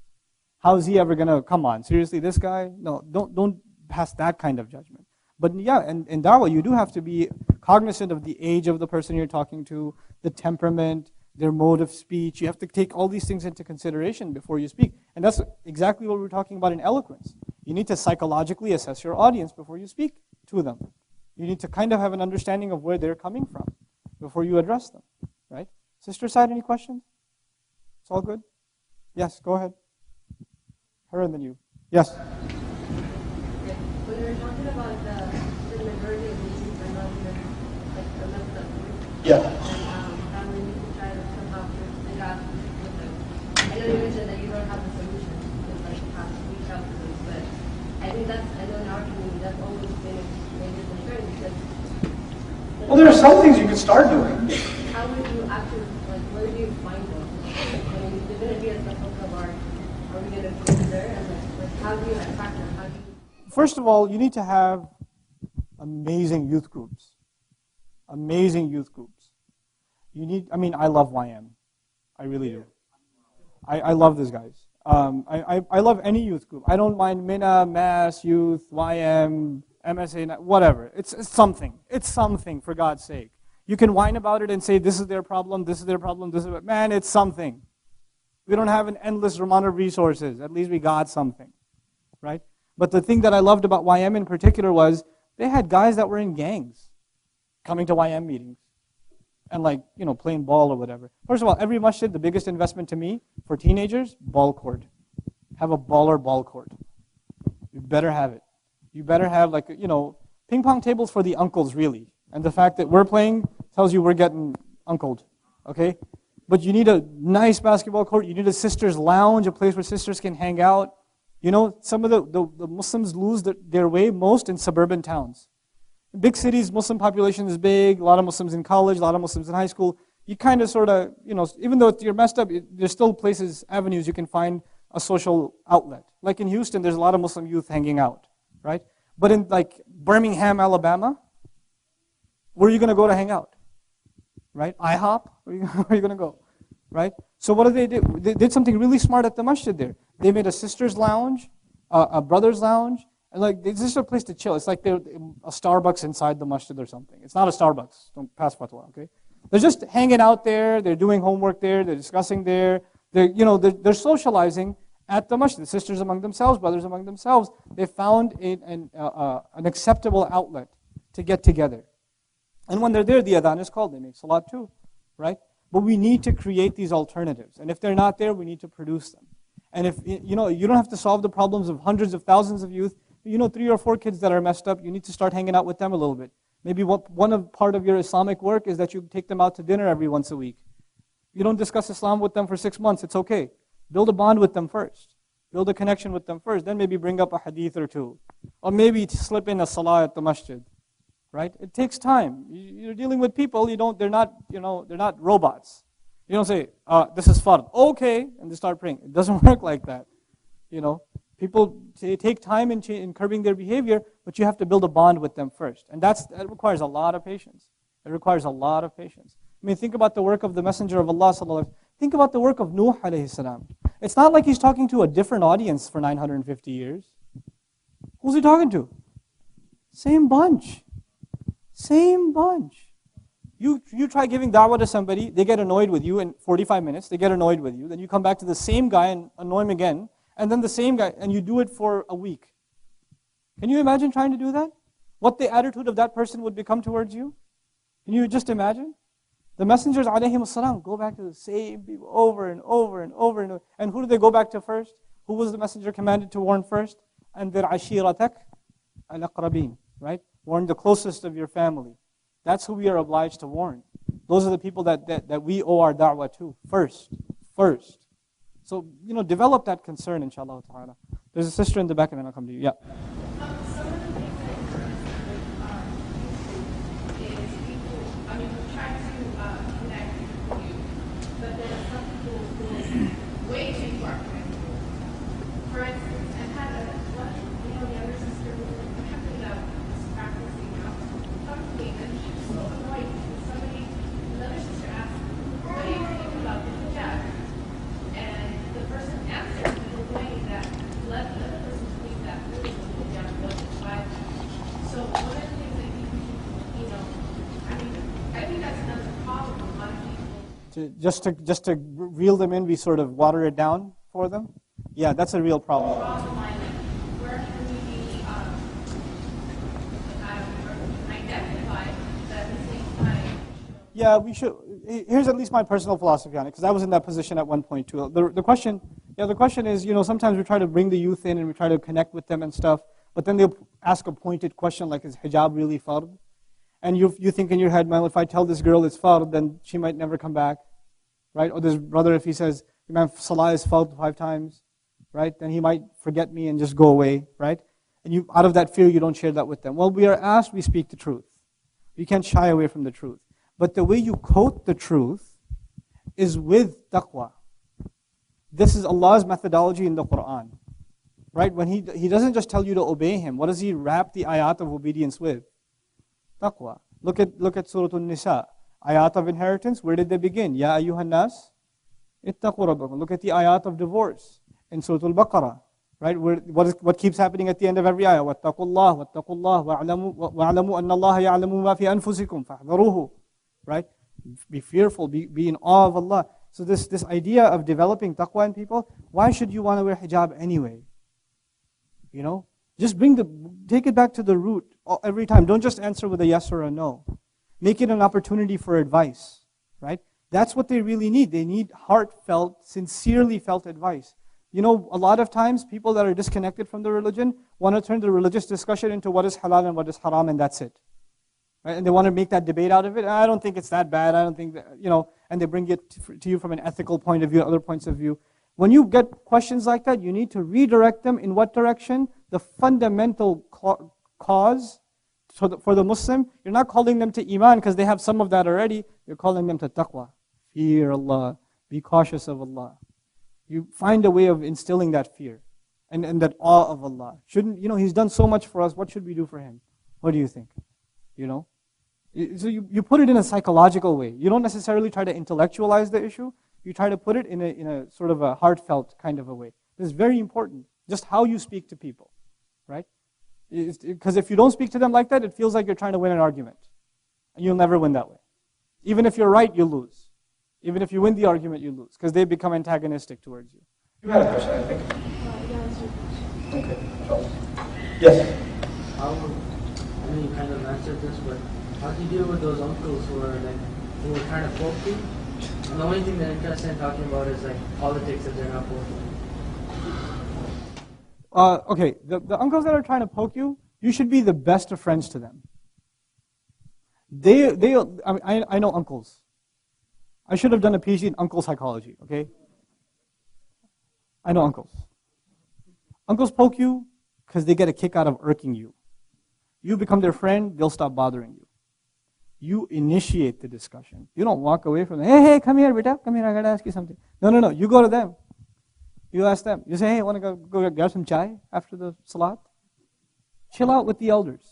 How is he ever going to, come on, seriously, this guy? No, don't pass that kind of judgment. But yeah, and in dawah, you do have to be cognizant of the age of the person you're talking to, the temperament, their mode of speech. You have to take all these things into consideration before you speak. And that's exactly what we're talking about in eloquence. You need to psychologically assess your audience before you speak to them. You need to kind of have an understanding of where they're coming from before you address them, right? Sister side, any questions? It's all good? Yes, go ahead. Her and then you. Yes? When we were talking about the majority of Muslims are not even like the left of group. Yeah. And we need to try to somehow figure out with them. I know you mentioned that you don't have the solution, it's like how to reach out to them, but I think I know in our community that's always been a major concern because. Well, there are some things you can start doing. How would you actually, like, where do you find them? I mean, they're going to be at the hook of our, are we going to go there? And like, how do you attract them? How do you? First of all, you need to have amazing youth groups. Amazing youth groups. I love YM. I really do. I love these guys. I love any youth group. I don't mind Mina, Mass, Youth, YM, MSA, whatever. It's something. It's something, for God's sake. You can whine about it and say, this is their problem, this is their problem, this is it. Man, it's something. We don't have an endless amount of resources. At least we got something, right? But the thing that I loved about YM in particular was they had guys that were in gangs coming to YM meetings and playing ball or whatever. First of all, every masjid, the biggest investment to me for teenagers, ball court. Have a baller ball court. You better have it. You better have ping pong tables for the uncles really. And the fact that we're playing tells you we're getting uncled, okay? But you need a nice basketball court. You need a sisters' lounge, a place where sisters can hang out. Some of the Muslims lose their way most in suburban towns. In big cities, Muslim population is big, a lot of Muslims in college, a lot of Muslims in high school. You kind of sort of, even though you're messed up, there's still places, avenues you can find a social outlet. Like in Houston, there's a lot of Muslim youth hanging out, right? But in Birmingham, Alabama, where are you going to go to hang out? Right? IHOP? Where are you going to go? Right? So what did they do? They did something really smart at the masjid there. They made a sister's lounge, a brother's lounge, and it's just a place to chill. It's like they're a Starbucks inside the masjid or something. It's not a Starbucks. Don't pass fatwa, okay? They're just hanging out there. They're doing homework there. They're discussing there. They're socializing at the masjid. The sisters among themselves, brothers among themselves. They found an acceptable outlet to get together. And when they're there, the adhan is called. They make salat too, right? But we need to create these alternatives. And if they're not there, we need to produce them. And if, you don't have to solve the problems of hundreds of thousands of youth. 3 or 4 kids that are messed up, you need to start hanging out with them a little bit. Maybe part of your Islamic work is that you take them out to dinner every once a week. You don't discuss Islam with them for 6 months, it's okay. Build a bond with them first. Build a connection with them first. Then maybe bring up a hadith or two. Or maybe slip in a salah at the masjid. Right? It takes time. You're dealing with people, they're not robots. You don't say, this is fard. Okay, and they start praying. It doesn't work like that. People take time in curbing their behavior, but you have to build a bond with them first. And that requires a lot of patience. It requires a lot of patience. I mean, think about the work of the Messenger of Allah sallallahu alaihi wasallam. Think about the work of Nuh alayhi salam. It's not like he's talking to a different audience for 950 years. Who's he talking to? Same bunch. Same bunch. You try giving da'wah to somebody, they get annoyed with you in 45 minutes, they get annoyed with you, then you come back to the same guy and annoy him again, and then the same guy, and you do it for a week. Can you imagine trying to do that? What the attitude of that person would become towards you? Can you just imagine? The messengers, alayhim salam, go back to the same people over and over and over and over. And who did they go back to first? Who was the messenger commanded to warn first? Andir ashiratak al-aqrabin, right? Warn the closest of your family. That's who we are obliged to warn. Those are the people that we owe our da'wah to first. So, develop that concern, inshallah ta'ala. There's a sister in the back, and then I'll come to you. Yeah. Some of the things that encourage is people, we try to connect with you, but there are some people who way too far from you. For instance, I've had a younger sister who ended up practicing come to me, and she was so annoyed because another sister asked, what do you think about the hijab? And the person answered in a way that led the other person to think that really the hijab wasn't violent. So one of the things that I think that's another problem with a lot of people. Just to reel them in, we sort of water it down for them? Yeah, that's a real problem. Where can we be identified at the same time? Yeah, we should. Here's at least my personal philosophy on it, because I was in that position at one point too. The question is, sometimes we try to bring the youth in and we try to connect with them and stuff, but then they'll ask a pointed question like, is hijab really fard? And you think in your head, man, if I tell this girl it's fard, then she might never come back, right? Or this brother, if he says, man, salah is fard 5 times, right? Then he might forget me and just go away, right? And out of that fear, you don't share that with them. Well, we are asked, we speak the truth. We can't shy away from the truth. But the way you quote the truth is with taqwa. This is Allah's methodology in the Quran. Right? When He doesn't just tell you to obey Him, what does He wrap the ayat of obedience with? Taqwa. Look at Surah An-Nisa. Ayat of inheritance, where did they begin? Ya ayyuhan nas, ittaqu rabbakum. Look at the ayat of divorce in Surah Al-Baqarah. Right? What keeps happening at the end of every ayah? Wattaqullah, wa'alamu anna Allah ya'lamu ma fi anfusikum, fahdharuhu. Right? Be fearful, be in awe of Allah. So this idea of developing taqwa in people, why should you want to wear hijab anyway? Just take it back to the root every time. Don't just answer with a yes or a no. Make it an opportunity for advice, right? That's what they really need. They need heartfelt, sincerely felt advice. A lot of times people that are disconnected from the religion want to turn the religious discussion into what is halal and what is haram, and that's it. Right? And they want to make that debate out of it. I don't think it's that bad. I don't think that, and they bring it to you from an ethical point of view, other points of view. When you get questions like that, you need to redirect them in what direction? The fundamental cause for the Muslim, you're not calling them to Iman because they have some of that already. You're calling them to taqwa. Fear Allah. Be cautious of Allah. You find a way of instilling that fear and that awe of Allah. He's done so much for us. What should we do for Him? What do you think? So you put it in a psychological way. You don't necessarily try to intellectualize the issue. You try to put it in a sort of a heartfelt kind of a way. This is very important. Just how you speak to people, right? Because if you don't speak to them like that, it feels like you're trying to win an argument. And you'll never win that way. Even if you're right, you lose. Even if you win the argument, you lose. Because they become antagonistic towards you. You had a question, I think. Okay. Yes? You kind of answered this, but how do you deal with those uncles who are trying to poke you? And the only thing they're interested in talking about is politics that they're not poking. Okay, the uncles that are trying to poke you, you should be the best of friends to them. I know uncles. I should have done a PhD in uncle psychology, okay? I know uncles. Uncles poke you because they get a kick out of irking you. You become their friend, they'll stop bothering you. You initiate the discussion. You don't walk away from them. Hey, come here, beta. Come here, I got to ask you something. No. You go to them. You ask them. You say, hey, want to go grab some chai after the salat? Chill out with the elders.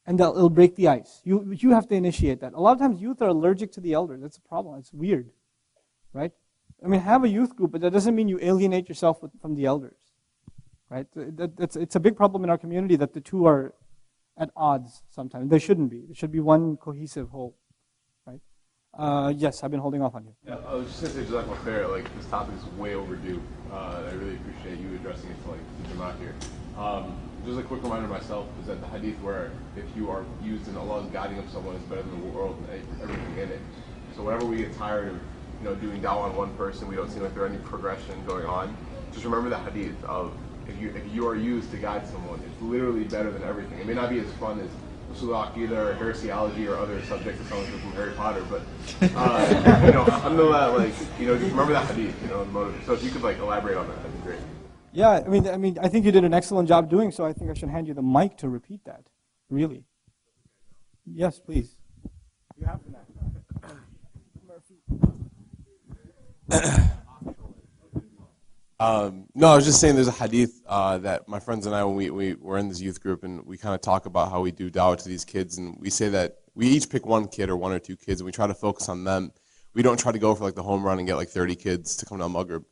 And it'll break the ice. You have to initiate that. A lot of times youth are allergic to the elders. That's a problem. It's weird. Right? Have a youth group, but that doesn't mean you alienate yourself from the elders. Right? It's a big problem in our community that the two are at odds sometimes. They shouldn't be. There should be one cohesive whole. Right? Yes, I've been holding off on you. Yeah, I was just going to say, Jazakallah khair, like, this topic is way overdue. I really appreciate you addressing it to, like, the Jamaat here. Just a quick reminder myself is that the hadith where if you are used in Allah's guiding of someone is better than the world and everything in it. So whenever we get tired of, doing dawah on one person, we don't seem like there's any progression going on. Just remember the hadith of if you are used to guide someone, it's literally better than everything. It may not be as fun as Usul Aqidah or heresiology or other subjects that someone from Harry Potter, but alhamdulillah, just remember that hadith, the motive. So if you could elaborate on that, that'd be great. Yeah, I think you did an excellent job doing so. I think I should hand you the mic to repeat that. Really. Yes, please. You have the mic. No, I was just saying there's a hadith that my friends and I, when we were in this youth group, and we kind of talk about how we do da'wah to these kids, and we say that we each pick one kid or one or two kids, and we try to focus on them. We don't try to go for the home run and get 30 kids to come to Al-Maghrib.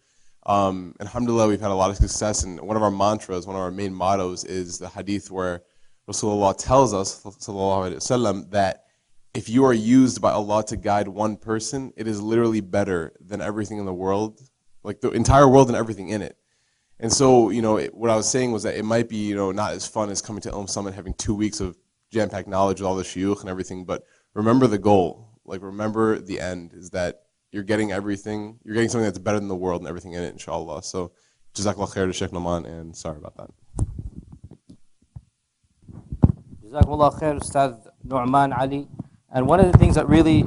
Alhamdulillah, we've had a lot of success, and one of our mantras, one of our main mottos is the hadith where Rasulullah tells us, sallallahu alaihi wasallam, that if you are used by Allah to guide one person, it is literally better than everything in the world, like the entire world and everything in it. And so, what I was saying was that it might be, not as fun as coming to Ilm Summit, having 2 weeks of jam-packed knowledge with all the shuyukh and everything, but remember the goal. Remember the end is that you're getting everything, you're getting something that's better than the world and everything in it, inshallah. So, Jazakallah khair to Sheikh Nouman, and sorry about that. Jazakallah khair, Ustad Nouman Ali. And one of the things that really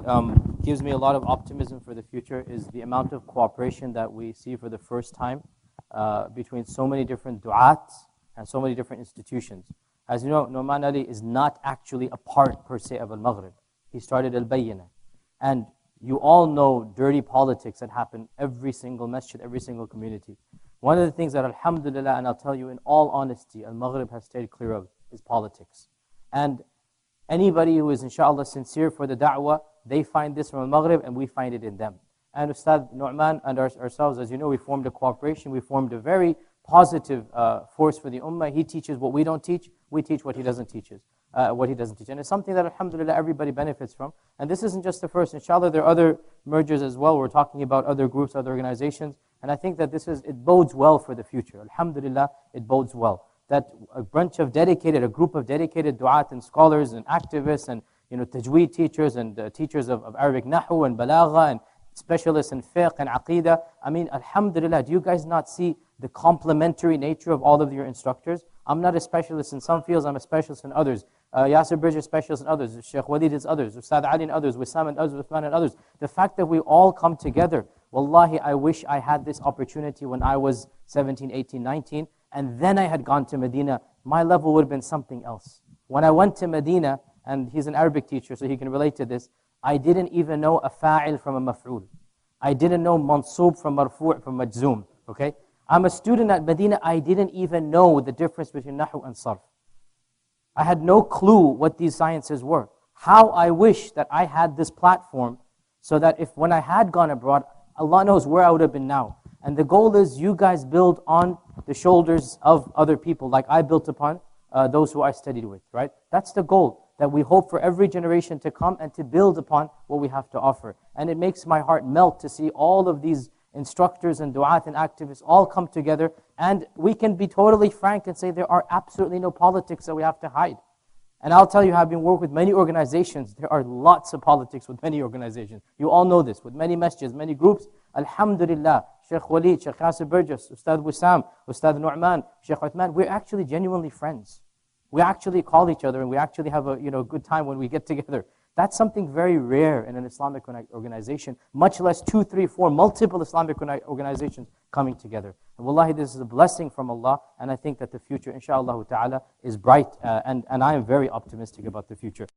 gives me a lot of optimism for the future is the amount of cooperation that we see for the first time between so many different du'at and so many different institutions. As you know, Nouman Ali is not actually a part per se of Al-Maghrib. He started Al-Bayyinah. And you all know dirty politics that happen every single masjid, every single community. One of the things that alhamdulillah, and I'll tell you in all honesty, Al-Maghrib has stayed clear of is politics. And anybody who is inshallah sincere for the da'wah, they find this from Al-Maghrib and we find it in them. And Ustad Nouman and ourselves, as you know, we formed a cooperation, we formed a very positive force for the ummah. He teaches what we don't teach, we teach what he doesn't teach. And it's something that alhamdulillah everybody benefits from. And this isn't just the first. Inshallah there are other mergers as well. We're talking about other groups, other organizations. And I think that it bodes well for the future. Alhamdulillah, it bodes well. That a group of dedicated du'at and scholars and activists and tajweed teachers and teachers of Arabic nahu and balagha and specialists in fiqh and aqidah. Alhamdulillah, do you guys not see the complementary nature of all of your instructors? I'm not a specialist in some fields, I'm a specialist in others. Yasir Bridge is a specialist in others, Sheikh Walid is others, Ustad Ali and others, Wissam and others, Uthman and others. The fact that we all come together, wallahi, I wish I had this opportunity when I was 17, 18, 19, and then I had gone to Medina, my level would have been something else. When I went to Medina, and he's an Arabic teacher, so he can relate to this, I didn't even know a fa'il from a maf'ul. I didn't know mansub from marfu' from majzoom, okay? I'm a student at Medina, I didn't even know the difference between nahu and sarf. I had no clue what these sciences were. How I wish that I had this platform so that when I had gone abroad, Allah knows where I would have been now. And the goal is you guys build on the shoulders of other people like I built upon those who I studied with, right? That's the goal, that we hope for every generation to come and to build upon what we have to offer. And it makes my heart melt to see all of these instructors and du'at and activists all come together, and we can be totally frank and say there are absolutely no politics that we have to hide. And I'll tell you, I've been working with many organizations. There are lots of politics with many organizations. You all know this, with many masjids, many groups. Alhamdulillah, Sheikh Walid, Sheikh Yasir Burgess, Ustad Wissam, Ustad Nouman, Sheikh Uthman, we're actually genuinely friends. We actually call each other and we actually have a good time when we get together. That's something very rare in an Islamic organization, much less 2, 3, 4, multiple Islamic organizations coming together. And wallahi, this is a blessing from Allah, and I think that the future, inshallah ta'ala, is bright, and I am very optimistic about the future.